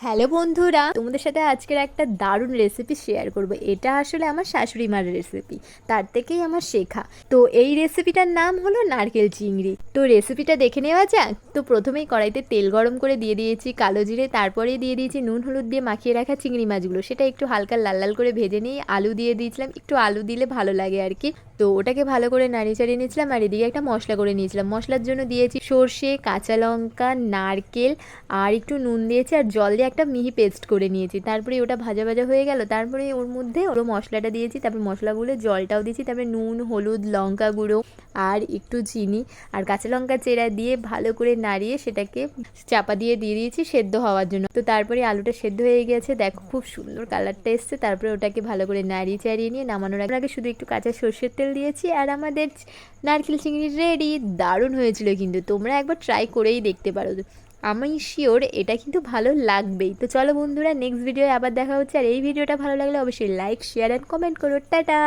Hello বন্ধুরা, তোমাদের সাথে আজকের একটা দারুণ রেসিপি শেয়ার করব। এটা আসলে আমার শাশুড়ি মার রেসিপি, তার থেকেই আমার শেখা। তো এই রেসিপিটার নাম হলো নারকেল চিংড়ি। তো রেসিপিটা দেখে নেওয়া যাক। তো প্রথমেই কড়াইতে তেল গরম করে দিয়ে দিয়েছি কালো জিরে, তারপরে দিয়ে দিয়েছি নুন হলুদ দিয়ে মাখিয়ে রাখা চিংড়ি মাছগুলো। সেটা একটু হালকা লাল লাল করে ভেজে নিয়ে আলু দিয়ে দিয়েছিলাম, একটু আলু দিলে ভালো লাগে আর কি। তো ওটাকে ভালো করে নাড়িয়ে চাড়িয়ে নিয়েছিলাম, আর এদিকে একটা মশলা করে নিয়েছিলাম। মশলার জন্য দিয়েছি সর্ষে, কাঁচা লঙ্কা, নারকেল, আর একটু নুন দিয়েছি, আর জল দিয়ে একটা মিহি পেস্ট করে নিয়েছি। তারপরে ওটা ভাজা ভাজা হয়ে গেল, তারপরে ওর মধ্যে ওর মশলাটা দিয়েছি, তারপর মশলাগুলো জলটাও দিয়েছি, তারপরে নুন হলুদ লঙ্কা গুঁড়ো আর একটু চিনি আর কাঁচা লঙ্কা চেরা দিয়ে ভালো করে নাড়িয়ে সেটাকে চাপা দিয়ে দিয়েছি সেদ্ধ হওয়ার জন্য। তো তারপরে আলুটা সেদ্ধ হয়ে গেছে, দেখো খুব সুন্দর কালারটা এসছে। তারপরে ওটাকে ভালো করে নাড়িয়ে চাড়িয়ে নিয়ে নামানোর আগে শুধু একটু কাঁচা সর্ষের তেল দিয়েছি, আর আমাদের নারকেল চিংড়ি রেডি। দারুণ হয়েছিল কিন্তু, তোমরা একবার ট্রাই করেই দেখতে পারো। আমি শিওর এটা কিন্তু ভালো লাগবেই। তো চলো বন্ধুরা, নেক্সট ভিডিও আবার দেখা হচ্ছে। আর এই ভিডিওটা ভালো লাগলে অবশ্যই লাইক শেয়ার অ্যান্ড কমেন্ট করো। টাটা।